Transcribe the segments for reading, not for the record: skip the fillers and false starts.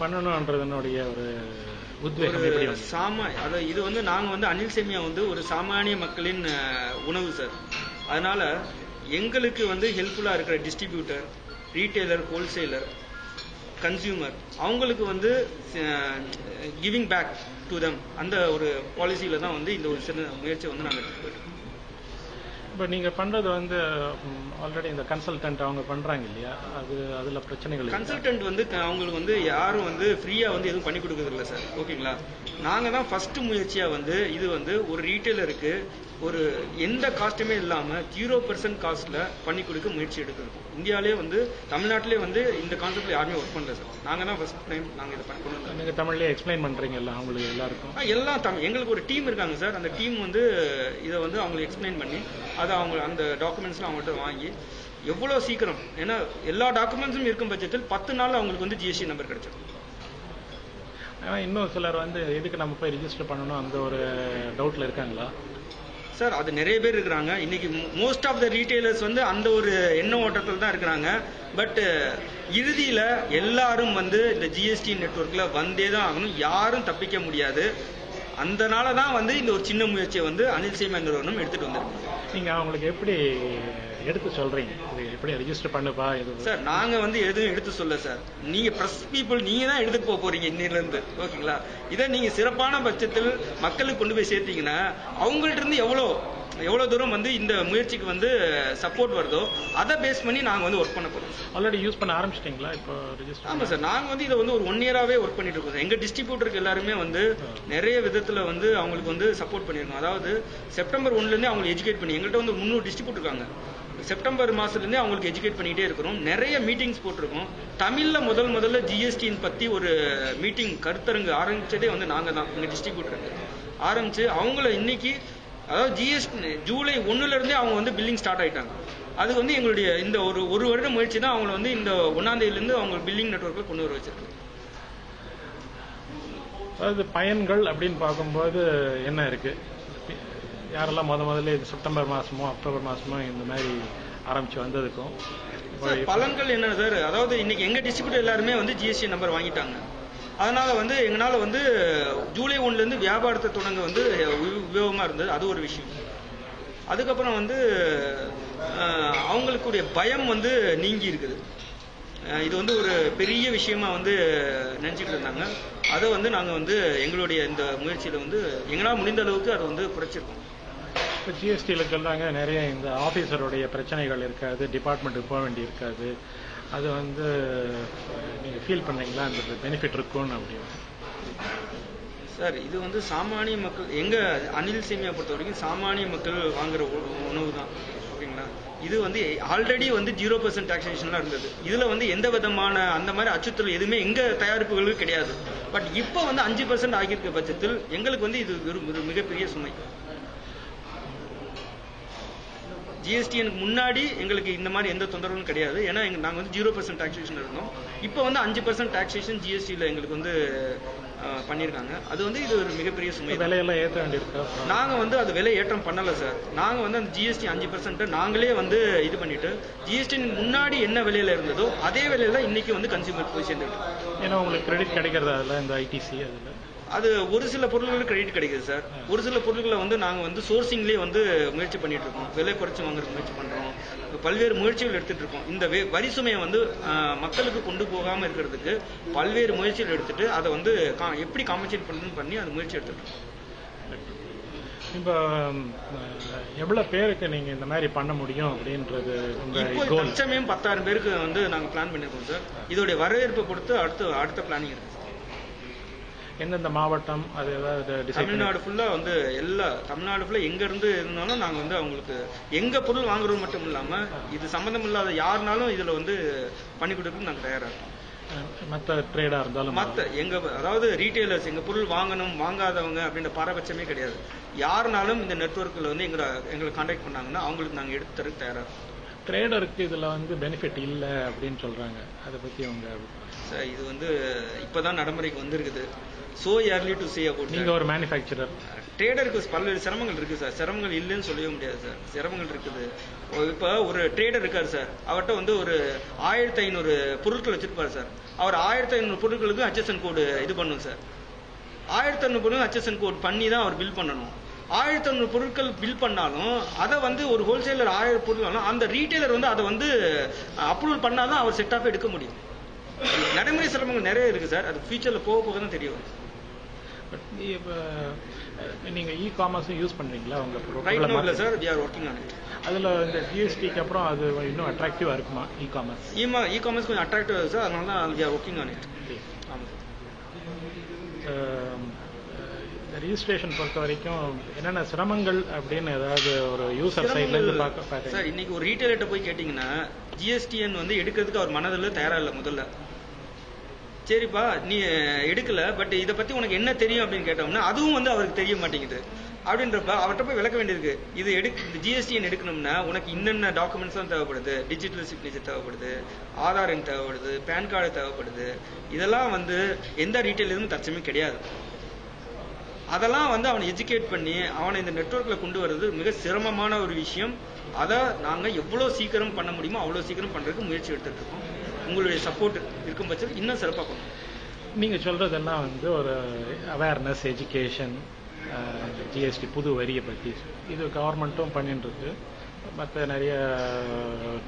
பண்ணணும்ன்றதனுடைய ஒரு உத்வேகம் எப்படி அதாவது இது வந்து நாங்க வந்து அனில் சேமியா வந்து ஒரு சாமானிய மக்களின் உணவு சார். அதனால எங்களுக்கு வந்து ஹெல்ப்ஃபுல்லா இருக்கிற டிஸ்ட்ரிபியூட்டர், ரீட்டைலர், ஹோல்சேலர், கன்சியூமர் அவங்களுக்கு வந்து கிவிங் பேக் டு தம் அந்த ஒரு பாலிசியில தான் வந்து இந்த ஒரு சின்ன முயற்சியை வந்து நாங்கள் எடுத்துட்டு போயிட்டோம். இப்போ நீங்கள் பண்ணுறது வந்து ஆல்ரெடி இந்த கன்சல்டன்ட் அவங்க பண்ணுறாங்க இல்லையா, அதில் பிரச்சனைகள்? கன்சல்டன்ட் வந்து அவங்களுக்கு வந்து யாரும் வந்து ஃப்ரீயாக வந்து எதுவும் பண்ணி கொடுக்குறது இல்லை சார். ஓகேங்களா, நாங்கள் தான் ஃபர்ஸ்ட் முயற்சியாக வந்து இது வந்து ஒரு ரீட்டைலருக்கு ஒரு எந்த காஸ்ட்டுமே இல்லாமல் 0% காஸ்ட்ல பண்ணி கொடுக்க முயற்சி எடுக்கணும். இந்தியாவிலே வந்து தமிழ்நாட்டிலே வந்து இந்த கான்செப்ட்ல யாருமே ஒர்க் பண்ணல சார். நாங்கள் தான் ஃபர்ஸ்ட் டைம் நாங்கள் இதை பண்ணி. நீங்கள் தமிழ்லேயே எக்ஸ்பிளைன் பண்ணுறீங்கல்ல அவங்களுக்கு எல்லாருக்கும்? எல்லாம் எங்களுக்கு ஒரு டீம் இருக்காங்க சார். அந்த டீம் வந்து இதை வந்து அவங்களுக்கு எக்ஸ்பிளைன் பண்ணி அதை அவங்க அந்த டாக்குமெண்ட்ஸ்லாம் அவங்கள்ட்ட வாங்கி எவ்வளோ சீக்கிரம், ஏன்னா எல்லா டாக்குமெண்ட்ஸும் இருக்கும் பட்சத்தில் 10 நாள் அவங்களுக்கு வந்து ஜிஎஸ்டி நம்பர் கிடைச்சிடும். ஆனால் இன்னும் சிலர் வந்து எதுக்கு நம்ம போய் ரிஜிஸ்டர் பண்ணணும் அந்த ஒரு டவுட்டில் இருக்காங்களா சார்? அது நிறைய பேர் இருக்கிறாங்க. இன்னைக்கு மோஸ்ட் ஆஃப் த ரீட்டைலர்ஸ் வந்து அந்த ஒரு எண்ண ஓட்டத்தில் தான் இருக்கிறாங்க. பட் இறுதியில் எல்லாரும் வந்து இந்த ஜிஎஸ்டி நெட்வொர்க்ல வந்தே தான் ஆகணும், யாரும் தப்பிக்க முடியாது. அதனால தான் வந்து இந்த ஒரு சின்ன முயற்சியை வந்து அனில் சேமியா நிறுவனம் எடுத்துட்டு வந்திருக்கோம். நீங்கள் அவங்களுக்கு எப்படி எடுத்து சொல்றீங்க, எப்படி ரெஜிஸ்டர் பண்ணுப்பா? சார் நாங்க வந்து எதுவும் எடுத்து சொல்ல சார். நீங்க பிரஸ் பீப்புள் நீங்க தான் எடுத்துட்டு போறீங்க இன்னில இருந்து. ஓகேங்களா, இதை நீங்க சிறப்பான பட்சத்தில் மக்களுக்கு கொண்டு போய் சேர்த்தீங்கன்னா அவங்கள்ட்ட இருந்து எவ்வளவு தூரம் வந்து இந்த முயற்சிக்கு வந்து சப்போர்ட் வருதோ அதை பேஸ் பண்ணி நாங்க வந்து ஒர்க் பண்ண போறோம். ஆல்ரெடி யூஸ் பண்ண ஆரம்பிச்சிட்டீங்களா இப்போ ரெஜிஸ்டர்? ஆமா சார், நாங்க வந்து இதை வந்து ஒரு 1 இயராவே ஒர்க் பண்ணிட்டு இருக்கோம். எங்க டிஸ்ட்ரிபியூட்டருக்கு எல்லாருமே வந்து நிறைய விதத்துல வந்து அவங்களுக்கு வந்து சப்போர்ட் பண்ணிருக்கோம். அதாவது செப்டம்பர் 1ல இருந்தே அவங்களுக்கு எஜுகேட் பண்ணி, எங்கள்கிட்ட வந்து 300 டிஸ்ட்ரிபியூட்டர் இருக்காங்க. செப்டம்பர் மாசத்துலேருந்தே அவங்களுக்கு எஜுகேட் பண்ணிட்டே இருக்கிறோம். நிறைய மீட்டிங்ஸ் போட்டிருக்கோம். தமிழ்ல முதல்ல ஜிஎஸ்டியின் பத்தி ஒரு மீட்டிங் கருத்தரங்கு ஆரம்பிச்சதே வந்து நாங்க தான். எங்க டிஸ்ட்ரிபியூட்டருக்கு ஆரம்பிச்சு அவங்கள இன்னைக்கு, அதாவது ஜிஎஸ்டி ஜூலை 1ல இருந்தே அவங்க வந்து பில்லிங் ஸ்டார்ட் ஆயிட்டாங்க. அது வந்து எங்களுடைய இந்த ஒரு வருட முயற்சி தான் அவங்களை வந்து இந்த 1ஆம் தேதியிலிருந்து அவங்க பில்லிங் நெட்வொர்க்கில் கொண்டு வர வச்சிருக்கு. அதாவது பயன்கள் அப்படின்னு பார்க்கும்போது என்ன இருக்கு? யாரெல்லாம் முதல்ல செப்டம்பர் மாசமோ அக்டோபர் மாசமோ இந்த மாதிரி ஆரம்பிச்சு வந்ததுக்கும் பலன்கள் என்ன சார்? அதாவது இன்னைக்கு எங்க டிஸ்ட்ரிபியூட்டர் எல்லாருமே வந்து ஜிஎஸ்டி நம்பர் வாங்கிட்டாங்க. அதனால வந்து எங்களால வந்து ஜூலை 1ல இருந்து வியாபாரத்தை தொடங்க வந்து உபயோகமா இருந்தது. அது ஒரு விஷயம். அதுக்கப்புறம் வந்து அவங்களுக்குடைய பயம் வந்து நீங்கி இருக்குது. இது வந்து ஒரு பெரிய விஷயமா வந்து நினைச்சிட்டு இருந்தாங்க. அதை வந்து நாங்க வந்து எங்களுடைய இந்த முயற்சியில வந்து எங்களால் முடிந்த அளவுக்கு அதை வந்து குறைச்சிருக்கோம். இப்போ ஜிஎஸ்டியில் சொல்றாங்க நிறைய இந்த ஆஃபீஸருடைய பிரச்சனைகள் இருக்காது, டிபார்ட்மெண்ட்டுக்கு போக வேண்டி இருக்காது. அது வந்து நீங்கள் ஃபீல் பண்ணீங்களா அந்த பெனிஃபிட் இருக்கும்னு? அப்படின்னு சார், இது வந்து சாமானிய மக்கள், எங்க அனில் சேமியா பொறுத்த வரைக்கும் சாமானிய மக்கள் வாங்குற உணவு தான். ஓகேங்களா, இது வந்து ஆல்ரெடி வந்து 0% டாக்ஸேஷன்லாம் இருந்தது. இதுல வந்து எந்த விதமான அந்த மாதிரி அச்சுறுத்தல் எதுவுமே எங்க தயாரிப்புகளுக்கு கிடையாது. பட் இப்போ வந்து 5% ஆகியிருக்க பட்சத்தில் எங்களுக்கு வந்து இது ஒரு மிகப்பெரிய சுமை. ஜிஎஸ்டிக்கு முன்னாடி எங்களுக்கு இந்த மாதிரி எந்த தொந்தரவும் கிடையாது. ஏன்னா நாங்கள் வந்து 0% டாக்ஸேஷன் இருந்தோம். இப்போ வந்து 5% டாக்ஸேஷன் ஜிஎஸ்டியில் எங்களுக்கு வந்து பண்ணியிருக்காங்க. அது வந்து இது ஒரு மிகப்பெரிய சுமை. விலையெல்லாம் ஏற்ற வேண்டியிருக்கா? நாங்கள் வந்து அது விலை ஏற்றம் பண்ணலை சார். நாங்கள் வந்து அந்த ஜிஎஸ்டி 5% நாங்களே வந்து இது பண்ணிட்டு ஜிஎஸ்டி முன்னாடி என்ன விலையில இருந்ததோ அதே விலையில இன்னைக்கு வந்து கன்சியூமர் போய் சேர்ந்துருக்கு. ஏன்னா உங்களுக்கு கிரெடிட் கிடைக்கிறதா அதில் இந்த ஐடிசி? அதில் அது ஒரு சில பொருட்களுக்கு கிரெடிட் கிடைக்குது சார். ஒரு சில பொருட்களை வந்து நாங்கள் வந்து சோர்சிங்லேயே வந்து முயற்சி பண்ணிட்டு இருக்கோம். விலை குறைச்சி வாங்குறதுக்கு முயற்சி பண்ணுறோம். பல்வேறு முயற்சிகள் எடுத்துட்டு இருக்கோம். இந்த வரி சுமையை வந்து மக்களுக்கு கொண்டு போகாமல் இருக்கிறதுக்கு பல்வேறு முயற்சிகள் எடுத்துட்டு அதை வந்து எப்படி காம்பன்சேட் பண்ணணும்னு பண்ணி அந்த முயற்சி எடுத்துட்டு இருக்கோம். இப்போ எவ்வளவு பேருக்கு நீங்க இந்த மாதிரி பண்ண முடியும் அப்படின்றது இப்போ தற்சமயம் 10,000 பேருக்கு வந்து நாங்கள் பிளான் பண்ணியிருக்கோம் சார். இதோடைய வரவேற்பை பொறுத்து அடுத்த பிளானிங் இருக்கு. எந்தெந்த மாவட்டம் அது ஏதாவது? தமிழ்நாடு ஃபுல்லா வந்து தமிழ்நாடு ஃபுல்லா எங்க இருந்து இருந்தாலும் நாங்க வந்து அவங்களுக்கு எங்க பொருள் வாங்குறது மட்டும் இல்லாம இது சம்பந்தம் இல்லாத யாருனாலும் இதுல வந்து பண்ணி கொடுக்க நாங்க தயாரா இருக்கோம். மற்ற ட்ரேடா இருந்தாலும் அதாவது ரீட்டைலர்ஸ் எங்க பொருள் வாங்கணும் வாங்காதவங்க அப்படின்ற பாரபட்சமே கிடையாது. யாருனாலும் இந்த நெட்வொர்க்கில் வந்து எங்களை கான்டாக்ட் பண்ணாங்கன்னா அவங்களுக்கு நாங்க எடுத்து தர தயாரா இருக்கோம். ட்ரேடருக்கு இதுல வந்து பெனிஃபிட் இல்லை அப்படின்னு சொல்றாங்க. அதை பத்தி அவங்க சார் இது வந்து இப்போதான் நடைமுறைக்கு வந்திருக்குது. So early to say about. நீங்க ஒரு மேனுஃபேக்சரர், ட்ரேடருக்கு பல்வேறு சிரமங்கள் இருக்கு சார். சிரமங்கள் இல்லைன்னு சொல்லவே முடியாது சார், சிரமங்கள் இருக்குது. இப்போ ஒரு ட்ரேடர் இருக்காரு சார், அவர்கிட்ட வந்து ஒரு 1500 பொருட்கள் வச்சிருப்பாரு சார். அவர் 1500 பொருட்களுக்கு HSN கோடு இது பண்ணணும் சார். 1500 பொருட்கள் HSN கோட் பண்ணி தான் அவர் பில் பண்ணணும். 1500 பொருட்கள் பில் பண்ணாலும் அதை வந்து ஒரு ஹோல்சேலர் 1000 பொருட்கள், அந்த ரீட்டைலர் வந்து அதை வந்து அப்ரூவல் பண்ணாதான் அவர் செட் ஆஃப் எடுக்க முடியும். நடைமுறை சிரமங்கள் நிறைய இருக்கு சார். அது ஃபியூச்சர்ல போக போக தான் தெரியும். இப்போ நீங்க காமர்ஸ் யூஸ் பண்றீங்களா உங்க ரைட் நோ? இல்ல sir, we are working on it. அதுல இந்த GSTக்கு அப்புறம் அது இன்னும் அட்ராக்டிவா இருக்குமா காமர்ஸ்? காமர்ஸ் கொஞ்சம் அட்ராக்டிவா இருக்கு சார், அதனால தான் we are working on it. ஆமா சார். ரெஜிஸ்ட்ரேஷன் பொறுத்த வரைக்கும் என்னென்ன சிரமங்கள் அப்படின்னு ஏதாவது ஒரு யூசர் சைட்ல இருந்து பார்க்க சார், இன்னைக்கு ஒரு ரீட்டைலர்ட்ட போய் கேட்டீங்கன்னா GSTN வந்து எடுக்கிறதுக்கு அவர் மனதில் தயாரா இல்லை. முதல்ல சரிப்பா நீ எடுக்கல, பட் இதை பத்தி உனக்கு என்ன தெரியும் அப்படின்னு கேட்டோம்னா அதுவும் வந்து அவருக்கு தெரிய மாட்டேங்குது. அப்படின்றப்ப அவர்கிட்ட போய் விளக்க வேண்டியிருக்கு. இந்த GSTN எடுக்கணும்னா உனக்கு இன்னென்ன டாக்குமெண்ட்ஸ் தான் தேவைப்படுது, டிஜிட்டல் சிக்னேச்சர் தேவைப்படுது, ஆதார் எண் தேவைப்படுது, பேன் கார்டு தேவைப்படுது. இதெல்லாம் வந்து எந்த ரீட்டைலரும் தற்சமயம் கிடையாது. அதெல்லாம் வந்து அவனை எஜுகேட் பண்ணி அவனை இந்த நெட்வொர்க்ல கொண்டு வர்றது மிக சிரமமான ஒரு விஷயம். அதை நாங்க எவ்வளவு சீக்கிரம் பண்ண முடியுமோ அவ்வளவு சீக்கிரம் பண்றதுக்கு முயற்சி எடுத்துட்டு இருக்கோம். உங்களுடைய சப்போர்ட் இருக்கும் பட்சத்தில் இன்னும் சிறப்பாக பண்ணும். நீங்க சொல்றதெல்லாம் வந்து ஒரு அவேர்னஸ், எஜுகேஷன், GST புது வரியை பற்றி இது கவர்மெண்ட்டும் பண்ணிட்டு இருக்கு. மற்ற நிறைய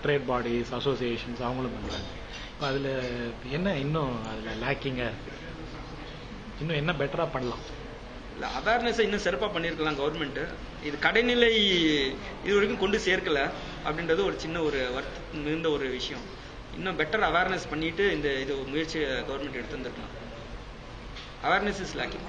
ட்ரேட் பாடிஸ், அசோசியேஷன்ஸ் அவங்களும் பண்றாங்க. இப்போ அதில் என்ன இன்னும் அதில் லேக்கிங்காக இருக்கு? இன்னும் என்ன பெட்டரா பண்ணலாம்? இல்லை, அவேர்னஸை இன்னும் சிறப்பாக பண்ணியிருக்கலாம் கவர்மெண்ட். இது கடைநிலை இது வரைக்கும் கொண்டு சேர்க்கல அப்படின்றது ஒரு சின்ன ஒரு வருத்தம் மிகுந்த ஒரு விஷயம். இன்னும் பெட்டர் அவேர்னஸ் பண்ணிட்டு இந்த இது முயற்சியை கவர்மெண்ட் எடுத்துருந்துருக்கலாம். Awareness is lacking.